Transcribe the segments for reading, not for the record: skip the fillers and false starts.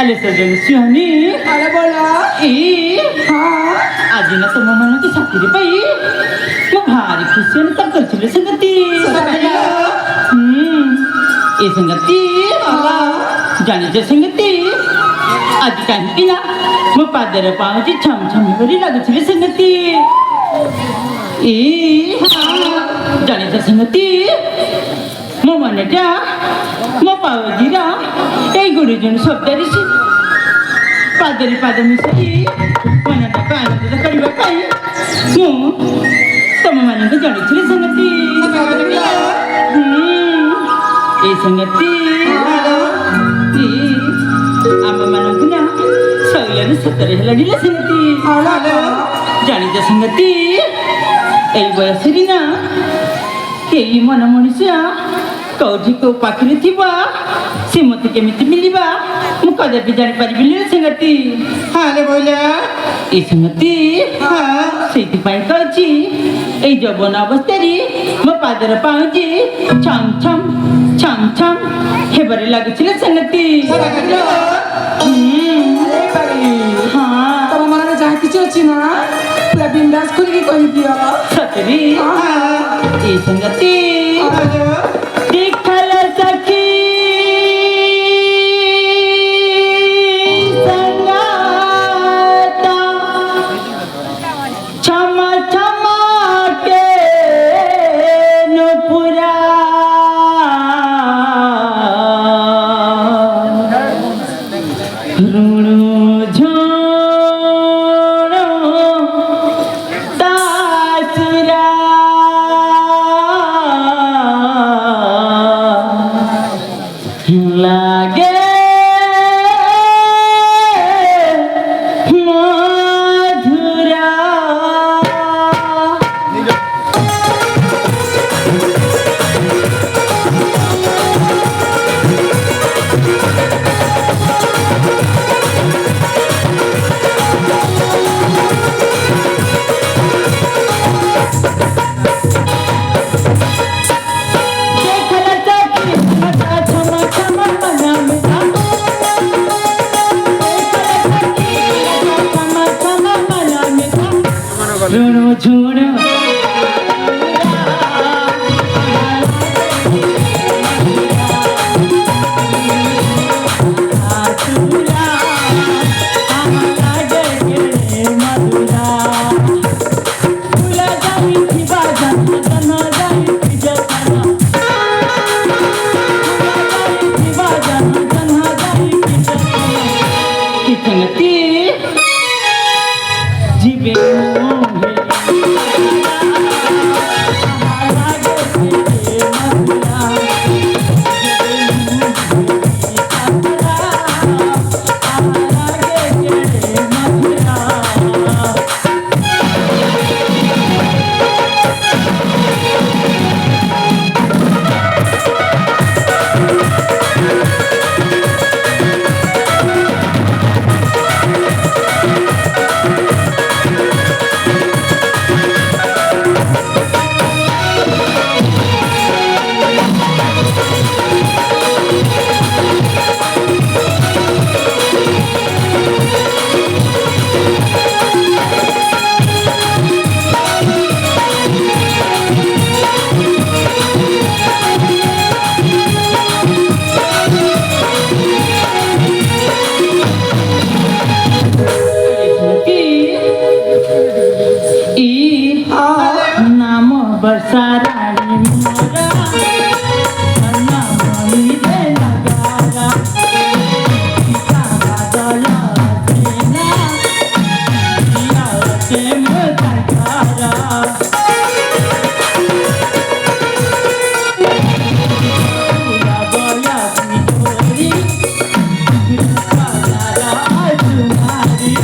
आले सजन सिंहनी अरे बोला हाँ आज ना तुम मन की साथी पाई मैं भारी खुशी ने तब कर संगति ये संगति जाने से संगति आज कहीं ना मैं पादर पाँव जी छम छम बड़ी लग चली संगति जाने से संगति मैं मन जा मैं पाव जीरा एक गुरुजन शब्द ऋषि पादरी पाद मिसरी मन का आनंद करिबा पाई मु तम मन को जाने चली संगति ए संगति आम मन को ना सगले सतरे हलाडी संगति जानी जा संगति ए बयसरी ना केही मन मनुष्य कौटी को पाखरे थिबा से मते केमिति मिलिबा मु कदापि जानि परिबिनि संगति हाले बोला ए संगति सेति पाई कहछि ए जवन अवस्थारी म पादर पाउजी छम छम छम छम हेबरे लागछि संगति हाँ तम मन जहाँ किसी अच्छी ना पूरा बिंदास खुल के कही दिया सतरी ए संगति देखल सखी संगता छम छम के नुपुरा रुणु झोणो तासुरा लागे मधुरा झुणो झुणो जीवे नाम बरसा रानी मोरा अन्ना मणि दे लगारा का बादला देना दिया के मतारा पूरा बोया मिठोरी काला तुम्हारी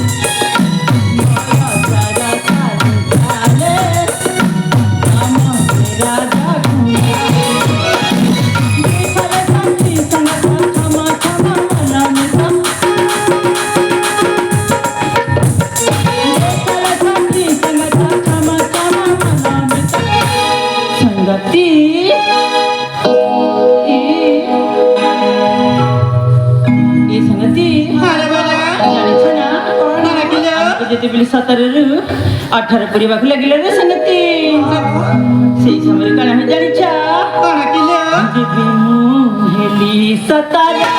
संगति ये संगति ଯେତେବେଳେ 17ରୁ 18 ପୁରିବାକୁ ଲାଗିଲା ରେ ସଂଗତି ସେଇ ସମୟରେ କାଣା ହେଇ ଜାଣିଛ କଣ କିଲୋ ଯେବେ ମୁଁ ହେଲି 17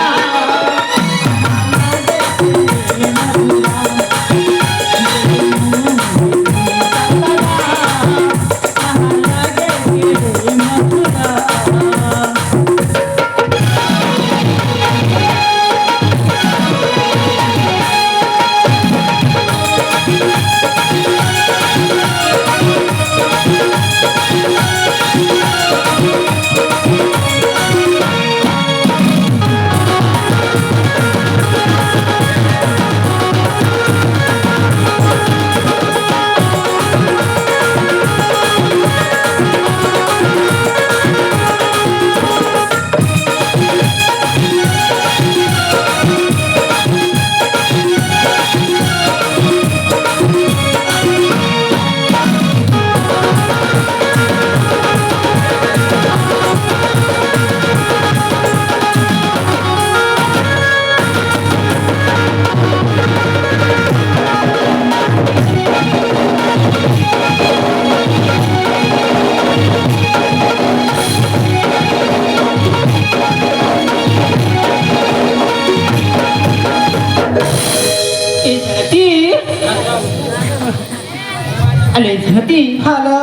Halo Sanggati. Halo.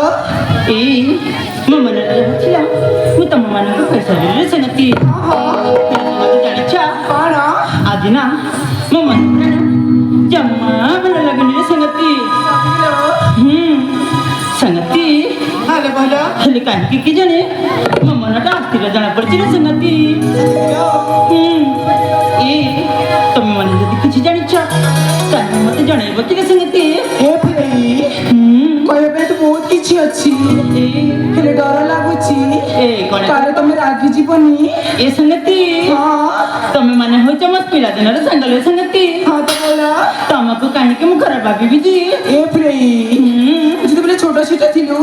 Mama nak bercakap. Mu tak mama nak bercakap dulu Sanggati. Kenapa jadi cak? Mana? Adina. Mama nak jamma mana lagi ni Sanggati. Sanggati. Halo bola. Helikan kiki jane. Mama nak dah tidak jalan bercakap Sanggati. तुम मन जब कुछ जानी चा ताने मत जाने बच्चे के संगति ए भाई कोई पे तो बहुत किछि अछि हेले डर लागुछि कोन काले तमे रागी जीवनी ए संगति हां तमे माने हो चमस पिला दिनर संगले संगति हां तो बोला तमको काहे के मुखरा भाभी बिजी ए भाई जेतेबेले छोट छोट थिलु के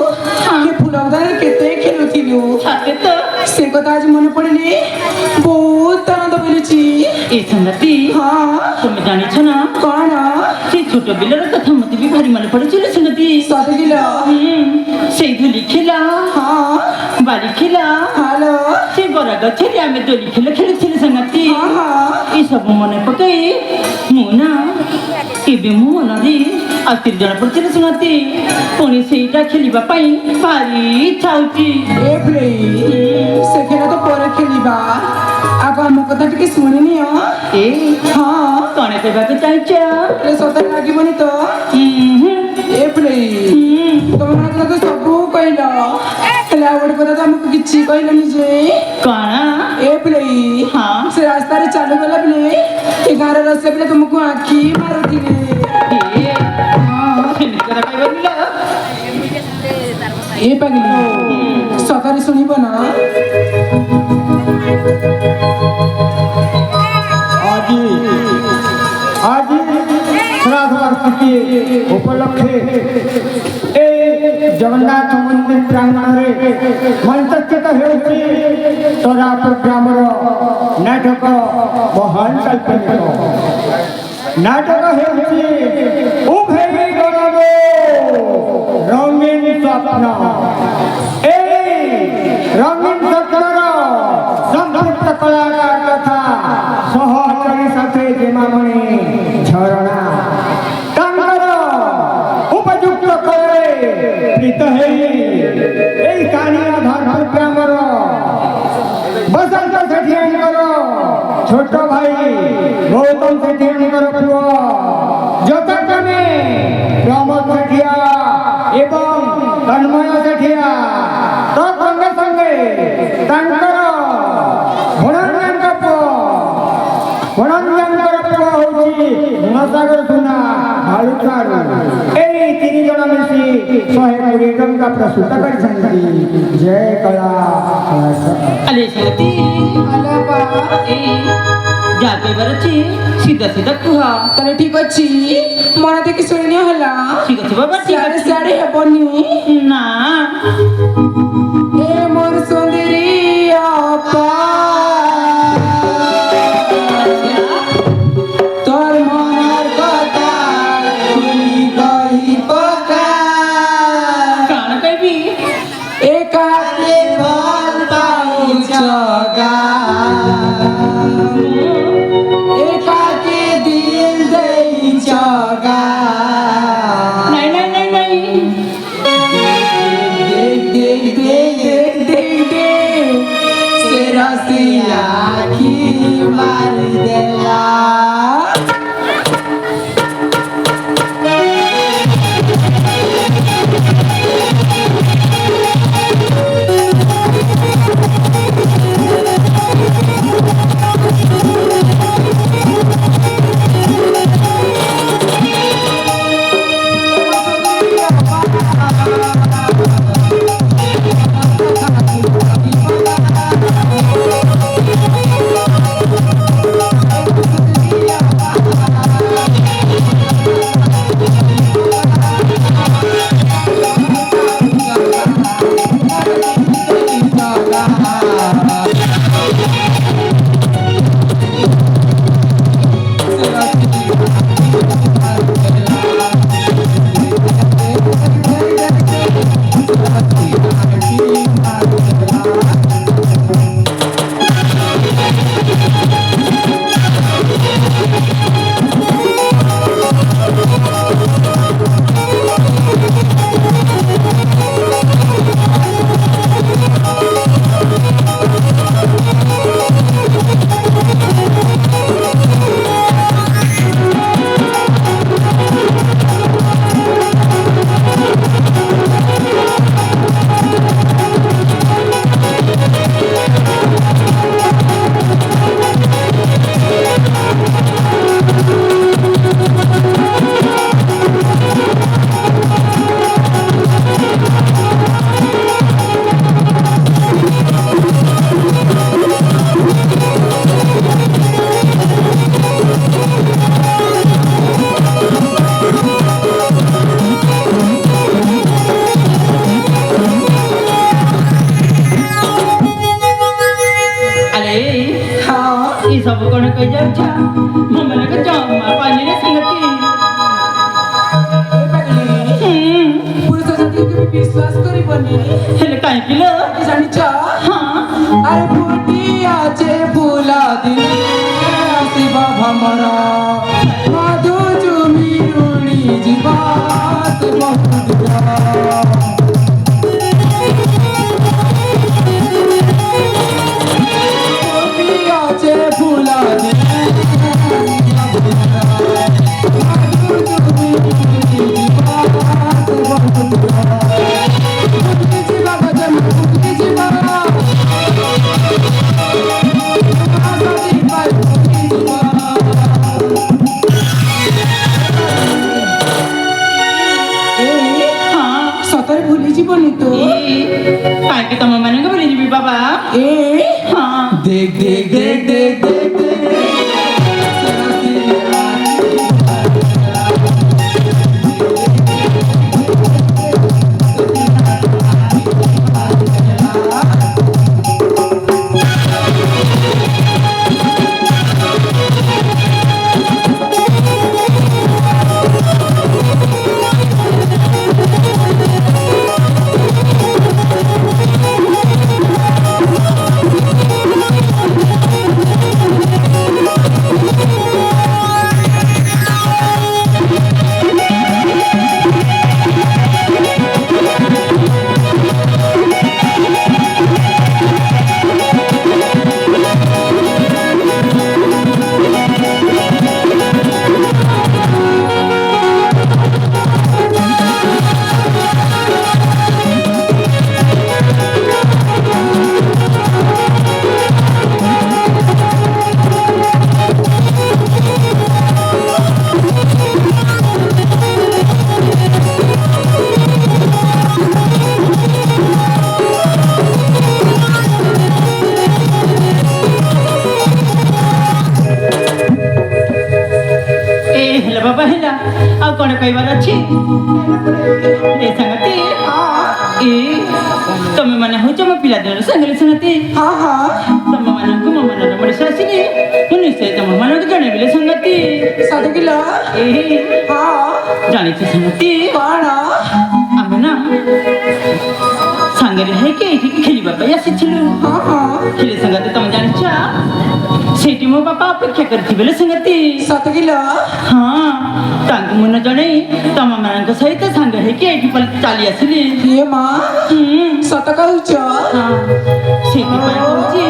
फुलौदा केते खेलु थिलु छाते तो से कथा आज मन पड़िले बहुत आनंद मिलुछि ए संगति हां तुम जानी छ ना कोन से छोट बिलर कथा मते भी भारी मन पड़े छ संगति साथ गिला से धुली खेला हां बारी खेला हेलो से बरा गछे आमे दोली खेला खेलुथिले संगति हां ई सब मने पकाई मुना केबे मु मनरी आतिर जण पड़थिले संगति पुणी सेटा खेलिबा पई भारी इच्छा होती ए भाई से खेला तो पर खेलिबा आगो हम कथा टिके सुनिनी ए हां कोने देबा के चाहछा ए सत लागिबनी तो ए भाई तुम ना तो सब कहला हेला बड़ पता तो हमको किछि कहलनी जे काना ए भाई हां से रास्ता रे चालू गला बले ए गारे रस्ते बले तुमको आखी मारथिले ए हां करा कहबला ए पगली सकारी सुनिबो ना आज श्राद्ध वर्षी उपलक्षे जगन्नाथ मंदिर प्रांगण मंचस्थित होती तोरापुर ग्रामर नाटक महान काल्पनिक नाटक होती उभे गौरव रंगीन स्वप्न रंगीन स्वप्नर संतृप्त कलाकार तथा सहचरी साथे जेमामणि झरणा तांकर उपयुक्त करे प्रीत हेई एई कानिया धर्म ग्रामर बसंत सेठियांकर छोट भाई गौतम सेठियांकर पुओ যথাক্রমে প্রমোদ সেঠিয়া এবং তন্ময় সেঠিয়া তোর সঙ্গে সঙ্গে তাঙ্কর গুণঞ্জনଙ୍କ ପୁଅ ହଉଛି ଗୁଣସାଗର ସୁନା ଭାଲୁଚାରୁ ଏଇ 3 ଜଣ ମିଶି 120 ଟଙ୍କା ପ୍ରସ୍ତୁତ କରିଛନ୍ତି ଜୟ କଳା अले संगति आला बा ए जाते बरची सीधा सीधा कुहा तने ठीक अछि मन देखि सुनियो हला ठीक अछि बाबा ठीक सारे अछि सारे हेबनी ना ए मोर सुंदरी आपा तोर मनार কথা सब कौन कह जाऊचा मम्मी का जमा पानी रे संगति पुरुष सती के विश्वास करी बनी हेले काहे किलो जानी चा हां अरे फूटी आचे फूला दिल शिवा भमरा माधु जुमी रुणी जीवात बहुत जा फूला सतर भूली जीवनी तो काहे तम माने को भूली जीवी बाबा ए हां देख देख देख देख बाबा हेला आ कोन कहबार अछि ए संगति ए तमे माने होच म पिला दिन संगले संगति हां हां तम माने को मन मणि सासिनी मुनि से तम माने को जणे बिले संगति सादे किला ए हां जानि छ संगति काना आमे ना संगरे है के खेलिबा पे आसिथिलु हां हां खेले संगति तम जानि छ सेठी मो बापा अपेक्षा करथि बेले संगति सात किला हां तांग मन जणे तम मानक सहित संग है के एठी पल चाली आसिली ये मां सत कहउछ हां सेठी पाई होची